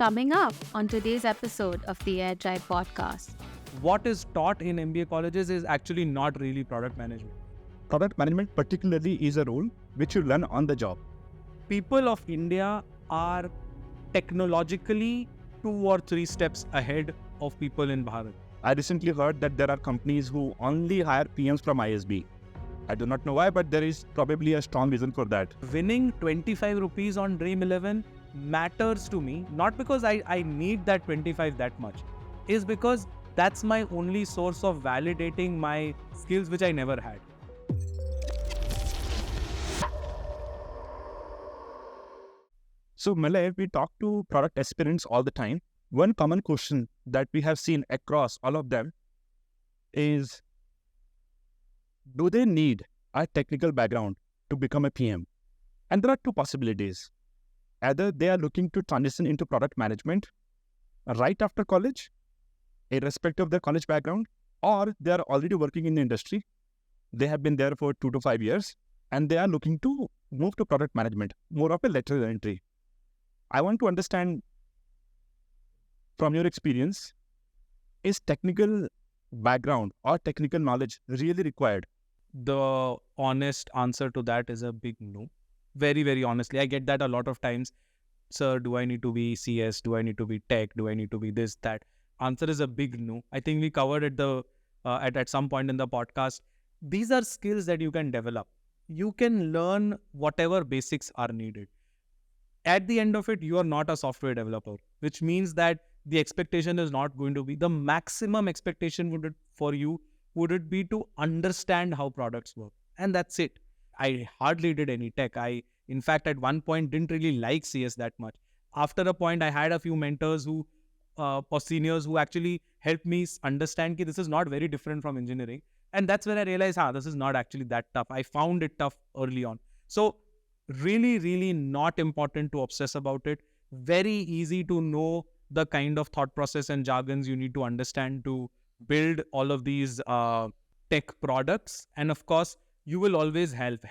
Coming up on today's episode of the Airtribe Podcast. What is taught in MBA colleges is actually not really product management. Product management particularly is a role which you learn on the job. People of India are technologically 2 or 3 steps ahead of people in Bharat. I recently heard that there are companies who only hire PMs from ISB. I do not know why, but there is probably a strong reason for that. Winning 25 rupees on Dream 11 matters to me, not because I need that 25 that much, is because that's my only source of validating my skills which I never had. So Malay, we talk to product aspirants all the time. One common question that we have seen across all of them is, do they need a technical background to become a PM? And there are two possibilities. Either they are looking to transition into product management right after college, irrespective of their college background, or they are already working in the industry. They have been there for 2 to 5 years, and they are looking to move to product management, more of a lateral entry. I want to understand from your experience, is technical background or technical knowledge really required? The honest answer to that is a big no. Very, very honestly. I get that a lot of times. Sir, do I need to be CS? Do I need to be tech? Do I need to be this, that? Answer is a big no. I think we covered it at some point in the podcast. These are skills that you can develop. You can learn whatever basics are needed. At the end of it, you are not a software developer, which means that the expectation is not going to be the maximum expectation would it be to understand how products work. And that's it. I hardly did any tech. In fact, at one point, didn't really like CS that much. After a point, I had a few mentors or seniors who actually helped me understand that this is not very different from engineering. And that's when I realized, this is not actually that tough. I found it tough early on. So really, really not important to obsess about it. Very easy to know the kind of thought process and jargons you need to understand to build all of these tech products. And of course, you will always help.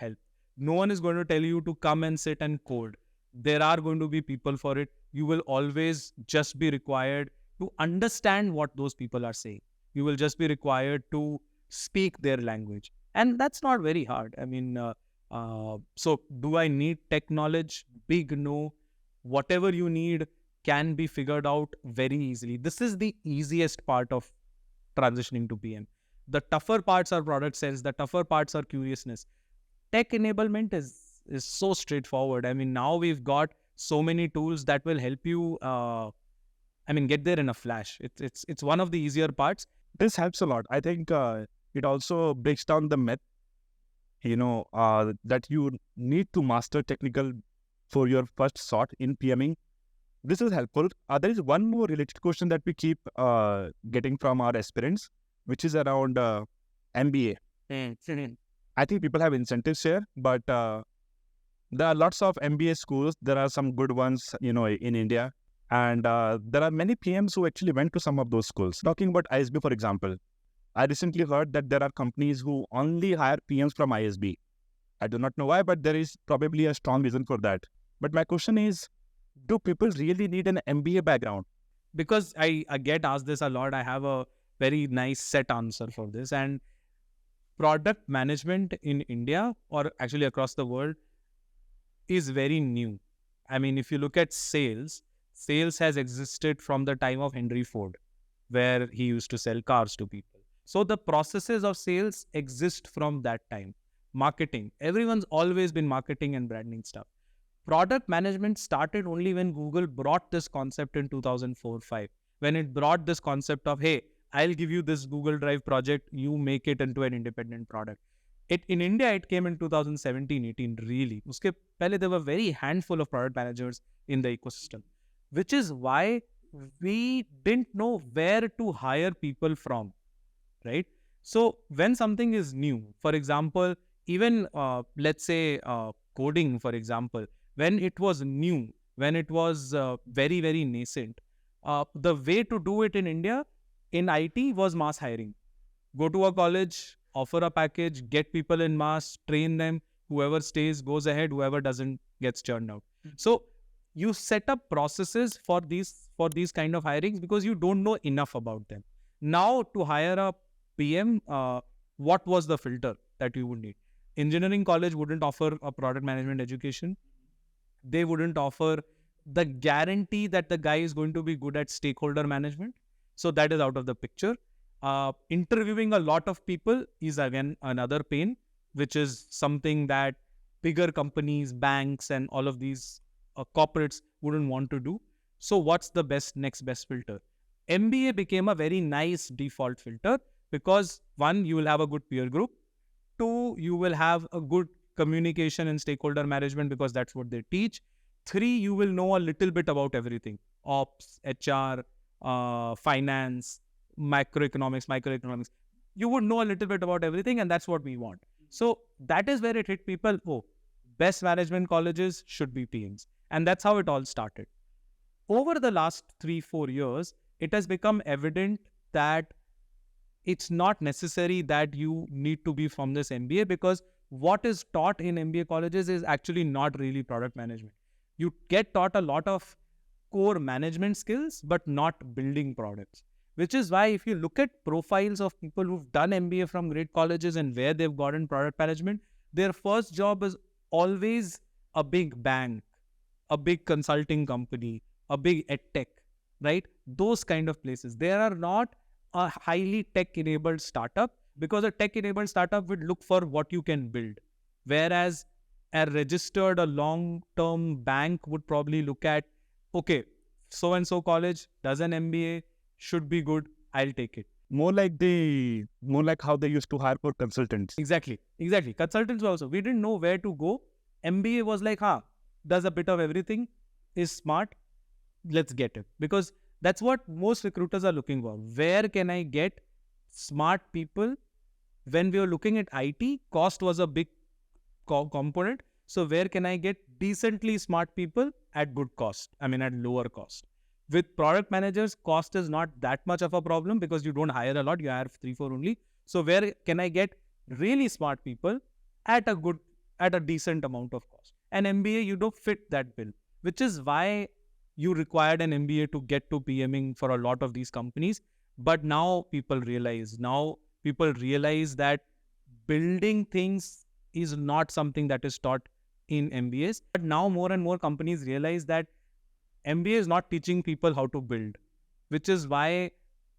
No one is going to tell you to come and sit and code. There are going to be people for it. You will always just be required to understand what those people are saying. You will just be required to speak their language. And that's not very hard. I mean, so do I need tech knowledge? Big no. Whatever you need can be figured out very easily. This is the easiest part of transitioning to PM. The tougher parts are product sales. The tougher parts are curiousness. Tech enablement is so straightforward. I mean, now we've got so many tools that will help you, get there in a flash. It's one of the easier parts. This helps a lot. I think it also breaks down the myth, that you need to master technical for your first shot in PMing. This is helpful. There is one more related question that we keep getting from our aspirants, which is around MBA. I think people have incentives here, but there are lots of MBA schools. There are some good ones, in India. And there are many PMs who actually went to some of those schools. Talking about ISB, for example, I recently heard that there are companies who only hire PMs from ISB. I do not know why, but there is probably a strong reason for that. But my question is, do people really need an MBA background? Because I get asked this a lot. I have a very nice set answer for this. And product management in India, or actually across the world, is very new. I mean, if you look at sales has existed from the time of Henry Ford, where he used to sell cars to people. So the processes of sales exist from that time. Marketing, everyone's always been marketing and branding stuff. Product management started only when Google brought this concept in 2004-5. When it brought this concept of, hey, I'll give you this Google Drive project, you make it into an independent product. In India, it came in 2017-18, really. Uske pehle there were very handful of product managers in the ecosystem, which is why we didn't know where to hire people from, right? So when something is new, for example, even let's say coding, for example, when it was new, when it was very, very nascent, the way to do it in India, in IT, was mass hiring. Go to a college, offer a package, get people in mass, train them. Whoever stays goes ahead, whoever doesn't gets churned out. So you set up processes for these kind of hirings because you don't know enough about them. Now to hire a PM, what was the filter that you would need? Engineering college wouldn't offer a product management education. They wouldn't offer the guarantee that the guy is going to be good at stakeholder management. So that is out of the picture. Interviewing a lot of people is again another pain, which is something that bigger companies, banks, and all of these corporates wouldn't want to do. So what's the next best filter? MBA became a very nice default filter because one, you will have a good peer group. Two, you will have a good communication and stakeholder management because that's what they teach. Three, you will know a little bit about everything: ops, HR, finance, microeconomics. You would know a little bit about everything, and that's what we want. So that is where it hit people. Oh, best management colleges should be PMs. And that's how it all started. Over the last 3-4 years, it has become evident that it's not necessary that you need to be from this MBA, because what is taught in MBA colleges is actually not really product management. You get taught a lot of core management skills, but not building products. Which is why if you look at profiles of people who've done MBA from great colleges and where they've gotten product management, their first job is always a big bank, a big consulting company, a big edtech, right? Those kind of places. There are not a highly tech-enabled startup, because a tech-enabled startup would look for what you can build. Whereas a registered, a long-term bank would probably look at, okay, so-and-so college does an MBA, should be good, I'll take it. More like how they used to hire for consultants. Exactly. Consultants also. We didn't know where to go. MBA was like, does a bit of everything, is smart, let's get it. Because that's what most recruiters are looking for. Where can I get smart people? When we were looking at IT, cost was a big component. So where can I get decently smart people at good cost? I mean, at lower cost. With product managers, cost is not that much of a problem because you don't hire a lot, you hire 3-4 only. So where can I get really smart people at a decent amount of cost? An MBA, you don't fit that bill, which is why you required an MBA to get to PMing for a lot of these companies. But now people realize that building things is not something that is taught in MBAs. But now more and more companies realize that MBA is not teaching people how to build, which is why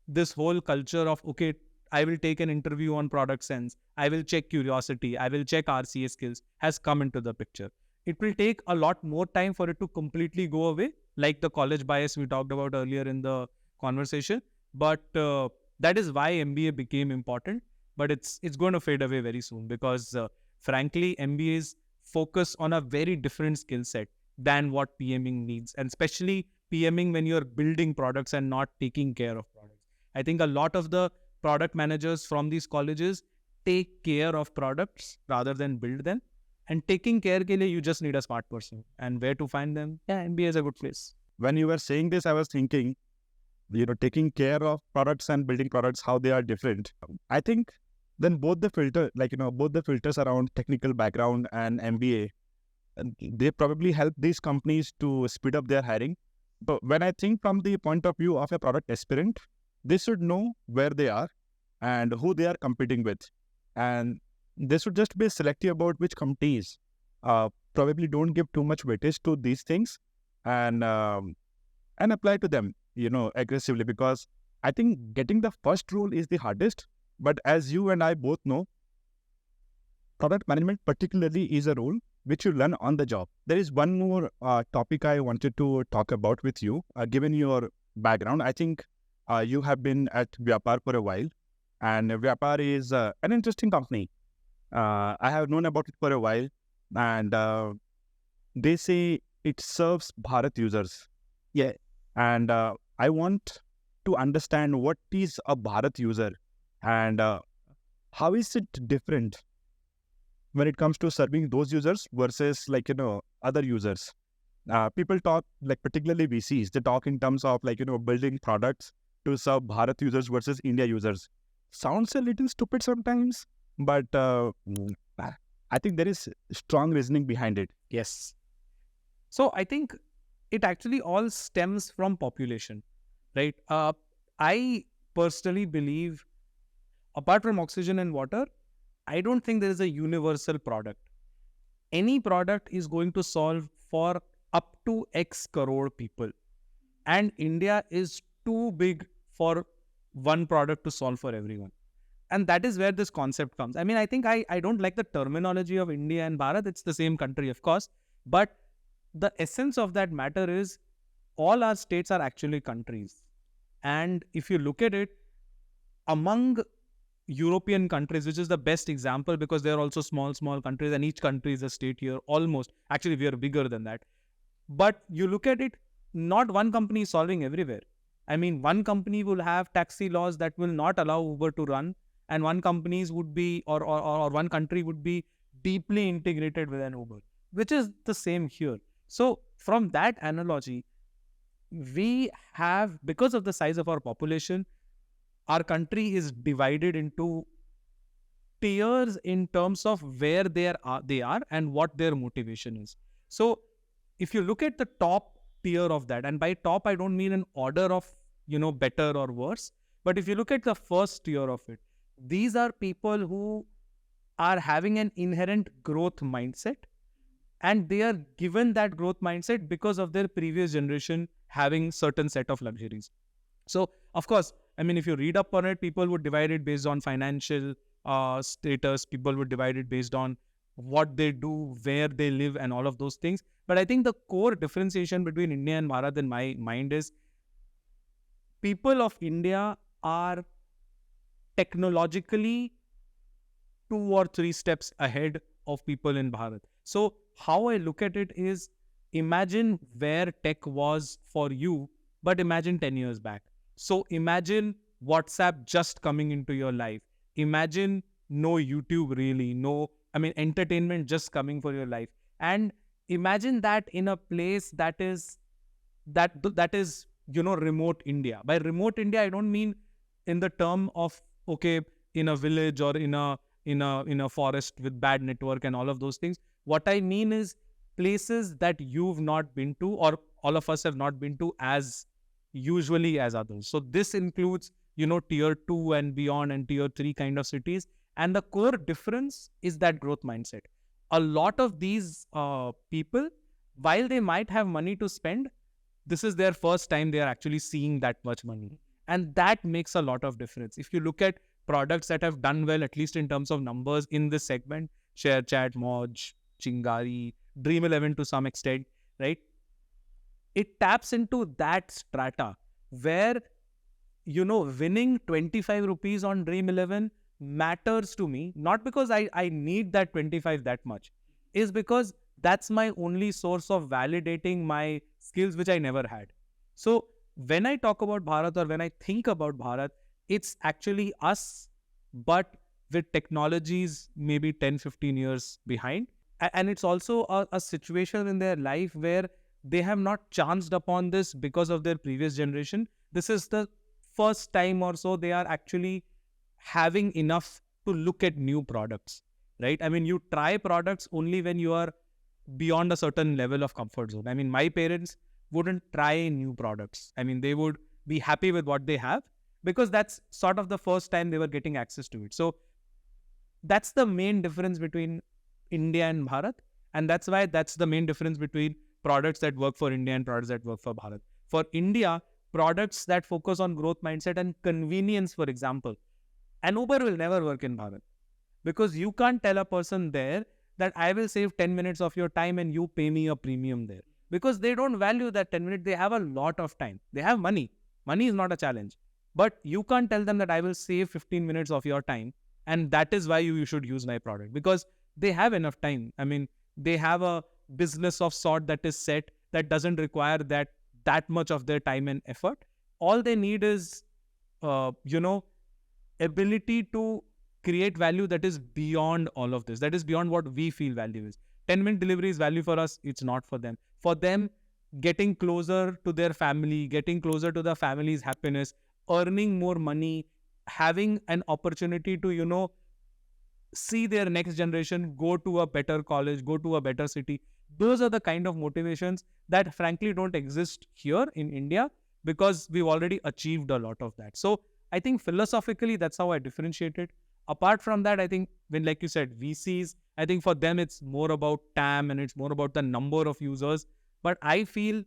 this whole culture of, okay, I will take an interview on product sense, I will check curiosity, I will check RCA skills, has come into the picture. It will take a lot more time for it to completely go away, like the college bias we talked about earlier in the conversation. But that is why MBA became important. But it's going to fade away very soon because, frankly, MBAs focus on a very different skill set than what PMing needs, and especially PMing when you're building products and not taking care of products. I think a lot of the product managers from these colleges take care of products rather than build them. And taking care ke liye, you just need a smart person. And where to find them? Yeah, MBA is a good place. When you were saying this, I was thinking, taking care of products and building products, how they are different. I think then both the filters around technical background and MBA, they probably help these companies to speed up their hiring. But when I think from the point of view of a product aspirant, they should know where they are and who they are competing with. And they should just be selective about which companies probably don't give too much weightage to these things and apply to them, aggressively. Because I think getting the first role is the hardest. But as you and I both know, product management particularly is a role which you learn on the job. There is one more topic I wanted to talk about with you. Given your background, I think you have been at Vyapar for a while, and Vyapar is an interesting company. I have known about it for a while, and they say it serves Bharat users. Yeah. And I want to understand what is a Bharat user and how is it different when it comes to serving those users versus other users. People talk, like particularly VCs, they talk in terms of building products to serve Bharat users versus India users. Sounds a little stupid sometimes, but I think there is strong reasoning behind it. Yes. So I think it actually all stems from population, right? I personally believe, apart from oxygen and water, I don't think there is a universal product. Any product is going to solve for up to X crore people. And India is too big for one product to solve for everyone. And that is where this concept comes. I mean, I think I don't like the terminology of India and Bharat. It's the same country, of course. But the essence of that matter is all our states are actually countries. And if you look at it, among European countries, which is the best example because they're also small countries and each country is a state here almost. Actually, we are bigger than that. But you look at it, not one company is solving everywhere. I mean, one company will have taxi laws that will not allow Uber to run, and one companies would be, or one country would be deeply integrated with an Uber, which is the same here. So from that analogy, we have, because of the size of our population, our country is divided into tiers in terms of where they are and what their motivation is. So if you look at the top tier of that, and by top I don't mean an order of better or worse, but if you look at the first tier of it, these are people who are having an inherent growth mindset, and they are given that growth mindset because of their previous generation having certain set of luxuries. So of course, I mean, if you read up on it, people would divide it based on financial status, people would divide it based on what they do, where they live, and all of those things. But I think the core differentiation between India and Bharat in my mind is people of India are technologically 2 or 3 steps ahead of people in Bharat. So how I look at it is, imagine where tech was for you, but imagine 10 years back. So imagine WhatsApp just coming into your life. Imagine no YouTube really, entertainment just coming for your life. And imagine that in a place that is remote India. By remote India, I don't mean in the term of in a village or in a forest with bad network and all of those things. What I mean is places that you've not been to, or all of us have not been to as usually as others. So this includes tier 2 and beyond and tier 3 kind of cities. And the core difference is that growth mindset. A lot of these people, while they might have money to spend, this is their first time they are actually seeing that much money. And that makes a lot of difference. If you look at products that have done well, at least in terms of numbers in this segment, ShareChat, Moj, Chingari, Dream11 to some extent, right? It taps into that strata where, winning 25 rupees on Dream11 matters to me, not because I need that 25 that much, is because that's my only source of validating my skills, which I never had. So when I talk about Bharat, or when I think about Bharat, it's actually us, but with technologies maybe 10, 15 years behind. And it's also a situation in their life where they have not chanced upon this because of their previous generation. This is the first time or so they are actually having enough to look at new products, right? I mean, you try products only when you are beyond a certain level of comfort zone. I mean, my parents wouldn't try new products. I mean, they would be happy with what they have because that's sort of the first time they were getting access to it. So that's the main difference between India and Bharat. And that's why that's the main difference between products that work for India and products that work for Bharat. For India, products that focus on growth mindset and convenience, for example, an Uber will never work in Bharat, because you can't tell a person there that I will save 10 minutes of your time and you pay me a premium there, because they don't value that 10 minutes. They have a lot of time. They have money. Money is not a challenge. But you can't tell them that I will save 15 minutes of your time and that is why you should use my product, because they have enough time. I mean, they have a business of sort that is set that doesn't require that much of their time and effort. All they need is, ability to create value that is beyond all of this. That is beyond what we feel value is. 10-minute delivery is value for us. It's not for them. For them, getting closer to their family, getting closer to the family's happiness, earning more money, having an opportunity to, see their next generation go to a better college, go to a better city. Those are the kind of motivations that frankly don't exist here in India because we've already achieved a lot of that. So I think philosophically, that's how I differentiate it. Apart from that, I think when, like you said, VCs, I think for them, it's more about TAM and it's more about the number of users. But I feel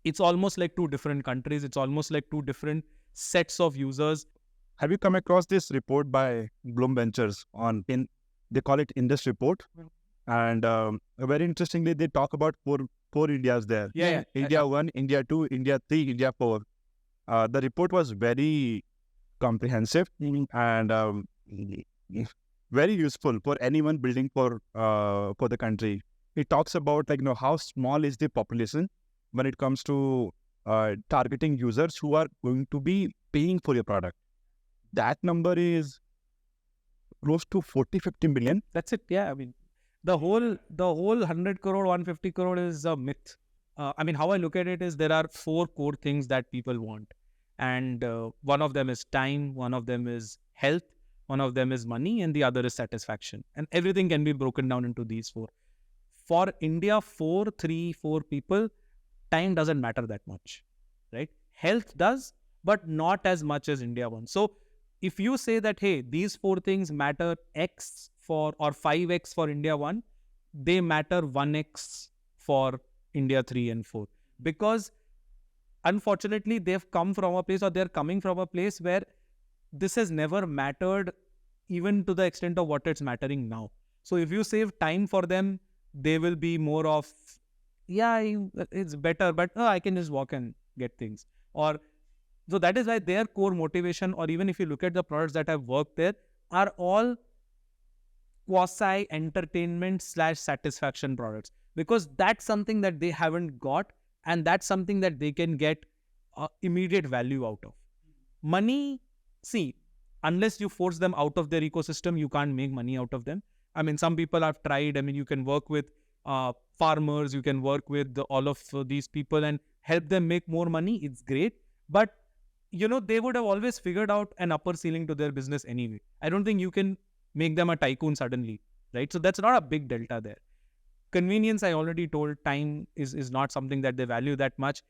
it's almost like two different countries. It's almost like two different sets of users. Have you come across this report by Bloom Ventures they call it Indus Report? And very interestingly, they talk about four Indias there. Yeah. India 1, India 2, India 3, India 4. The report was very comprehensive and very useful for anyone building for the country. It talks about how small is the population when it comes to targeting users who are going to be paying for your product. That number is close to 40-50 million. That's it. Yeah. I mean, the whole 100 crore, 150 crore is a myth. I mean, how I look at it is there are 4 core things that people want. And one of them is time, one of them is health, one of them is money, and the other is satisfaction. And everything can be broken down into these 4. For India, 4 people, time doesn't matter that much, right? Health does, but not as much as India wants. So if you say that, hey, these 4 things matter X or 5X for India 1, they matter 1X for India 3 and 4. Because unfortunately, they've come from a place or they're coming from a place where this has never mattered even to the extent of what it's mattering now. So if you save time for them, they will be more of, it's better, but I can just walk and get things. So that is why their core motivation, or even if you look at the products that have worked there, are all quasi-entertainment / satisfaction products. Because that's something that they haven't got, and that's something that they can get immediate value out of. Money, see, unless you force them out of their ecosystem, you can't make money out of them. I mean, some people have tried. I mean, you can work with farmers, you can work with all of these people and help them make more money. It's great. But, they would have always figured out an upper ceiling to their business anyway. I don't think you can make them a tycoon suddenly, right? So that's not a big delta there. Convenience, I already told, time is not something that they value that much.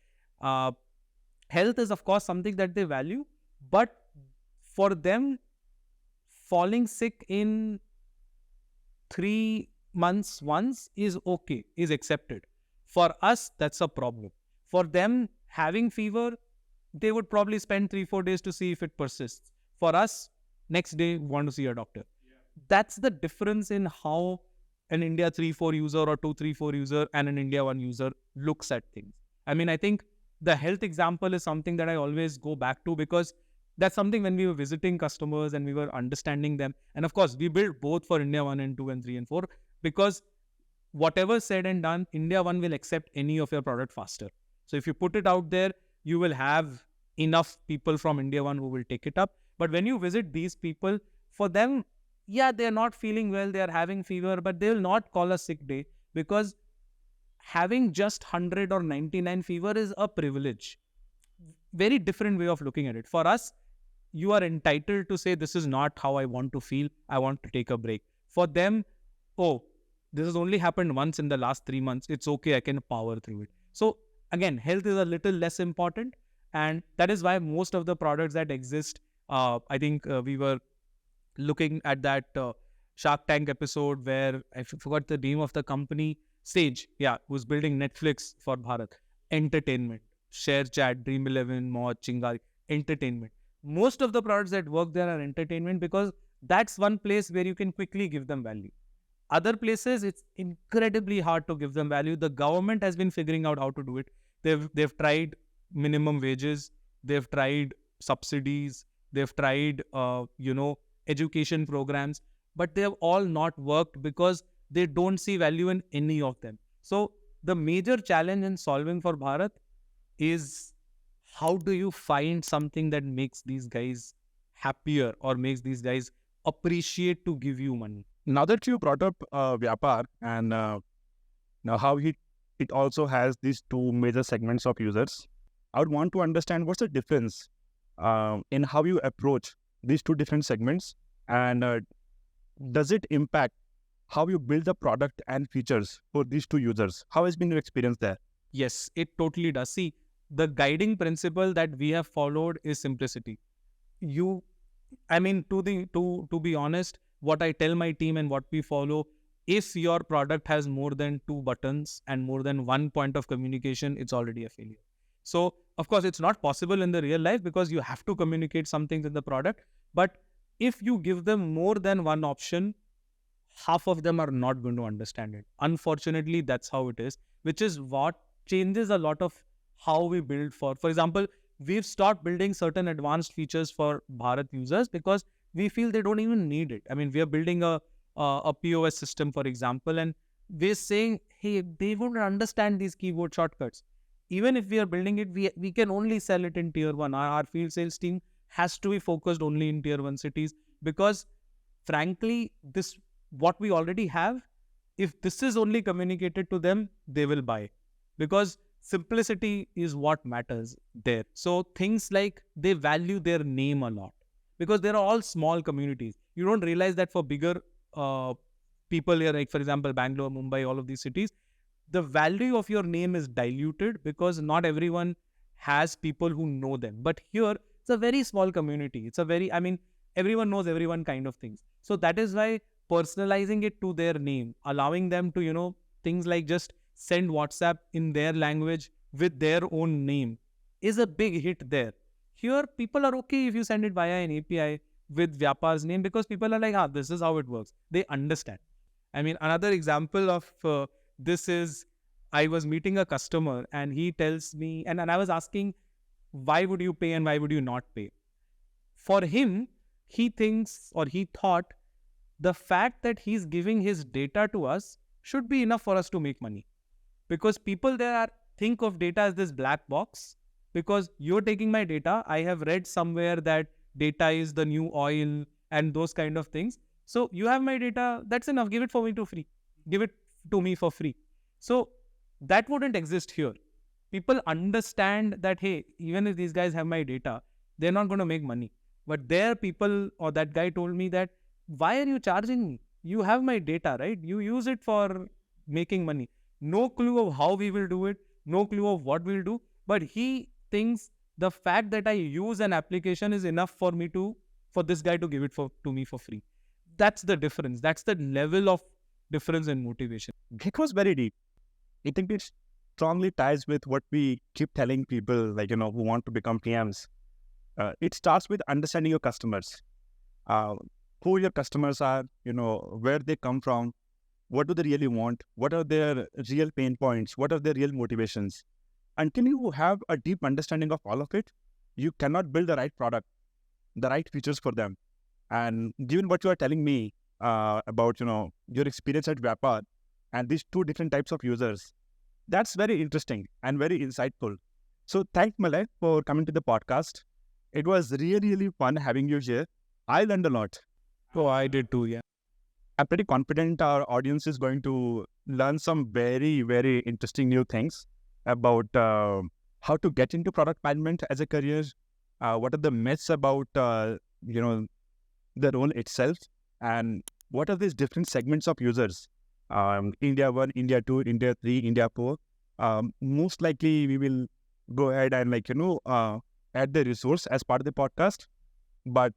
Health is, of course, something that they value. But for them, falling sick in 3 months once is okay, is accepted. For us, that's a problem. For them, having fever, they would probably spend 3-4 days to see if it persists. For us, next day, want to see a doctor. Yeah. That's the difference in how an India 3-4 user or 2-3-4 user and an India 1 user looks at things. I mean, I think the health example is something that I always go back to, because that's something when we were visiting customers and we were understanding them. And of course, we built both for India 1 and 2 and 3 and 4, because whatever said and done, India 1 will accept any of your product faster. So if you put it out there, you will have enough people from India 1 who will take it up. But when you visit these people, for them, they're not feeling well, they're having fever, but they will not call a sick day, because having just 100 or 99 fever is a privilege. Very different way of looking at it. For us, you are entitled to say, this is not how I want to feel, I want to take a break. For them, this has only happened once in the last 3 months, it's okay, I can power through it. So again, health is a little less important. And that is why most of the products that exist, I think we were looking at that Shark Tank episode where I forgot the name of the company, Sage, who's building Netflix for Bharat. Entertainment, Share Chat, Dream11, Moj, Chingari, entertainment. Most of the products that work there are entertainment, because that's one place where you can quickly give them value. Other places, it's incredibly hard to give them value. The government has been figuring out how to do it. They've tried minimum wages, they've tried subsidies, they've tried, education programs, but they have all not worked because they don't see value in any of them. So the major challenge in solving for Bharat is, how do you find something that makes these guys happier or makes these guys appreciate to give you money? Now that you brought up Vyapar and now how it also has these 2 major segments of users, I would want to understand what's the difference in how you approach these 2 different segments, and does it impact how you build the product and features for these two users. How has been your experience there? Yes, it totally does. See, the guiding principle that we have followed is simplicity. To be honest, what I tell my team and what we follow, if your product has more than 2 buttons and more than 1 point of communication, it's already a failure. So, of course, it's not possible in the real life because you have to communicate some things in the product. But if you give them more than one option, half of them are not going to understand it. Unfortunately, that's how it is, which is what changes a lot of how we build for example, we've stopped building certain advanced features for Bharat users because we feel they don't even need it. I mean, we are building a POS system, for example, and we're saying, hey, they won't understand these keyboard shortcuts. Even if we are building it, we can only sell it in tier 1. Our field sales team has to be focused only in tier 1 cities because frankly, this what we already have, if this is only communicated to them, they will buy because simplicity is what matters there. So things like they value their name a lot because they're all small communities. You don't realize that for bigger people here, like for example, Bangalore, Mumbai, all of these cities, the value of your name is diluted because not everyone has people who know them. But here, it's a very small community. Everyone knows everyone kind of things. So that is why personalizing it to their name, allowing them to, things like just send WhatsApp in their language with their own name is a big hit there. Here, people are okay if you send it via an API with Vyapar's name because people are like, this is how it works. They understand. I mean, another example of this is I was meeting a customer and he tells me, and I was asking, why would you pay and why would you not pay? For him, he thought the fact that he's giving his data to us should be enough for us to make money. Because people think of data as this black box. Because you're taking my data, I have read somewhere that data is the new oil and those kind of things. So you have my data, that's enough. Give it for me to free. Give it to me for free. So that wouldn't exist here. People understand that, hey, even if these guys have my data, they're not going to make money. But there people, or that guy told me that, why are you charging me? You have my data, right? You use it for making money. No clue of how we will do it. No clue of what we'll do. But he thinks the fact that I use an application is enough for this guy to give it to me for free. That's the difference. That's the level of difference in motivation. It was very deep. I think it strongly ties with what we keep telling people, who want to become PMs. It starts with understanding your customers. Who your customers are, where they come from, what do they really want, what are their real pain points, what are their real motivations. Until you have a deep understanding of all of it, you cannot build the right product, the right features for them. And given what you are telling me about, your experience at Vyapar and these two different types of users, that's very interesting and very insightful. So thanks, Malay, for coming to the podcast. It was really, really fun having you here. I learned a lot. Oh, I did too, yeah. I'm pretty confident our audience is going to learn some very, very interesting new things about how to get into product management as a career. What are the myths about, the role itself, and what are these different segments of users? India 1, India 2, India 3, India 4. Most likely we will go ahead and add the resource as part of the podcast. But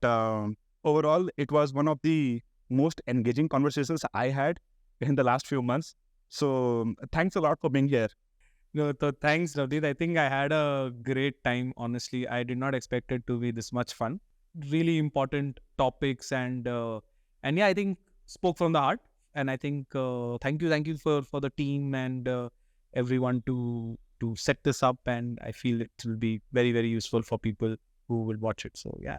overall, it was one of the most engaging conversations I had in the last few months. So thanks a lot for being here. No, so thanks, Navneet. I think I had a great time, honestly. I did not expect it to be this much fun. Really important topics and yeah, I think spoke from the heart. And I think thank you for the team and everyone to set this up. And I feel it will be very, very useful for people who will watch it. So yeah.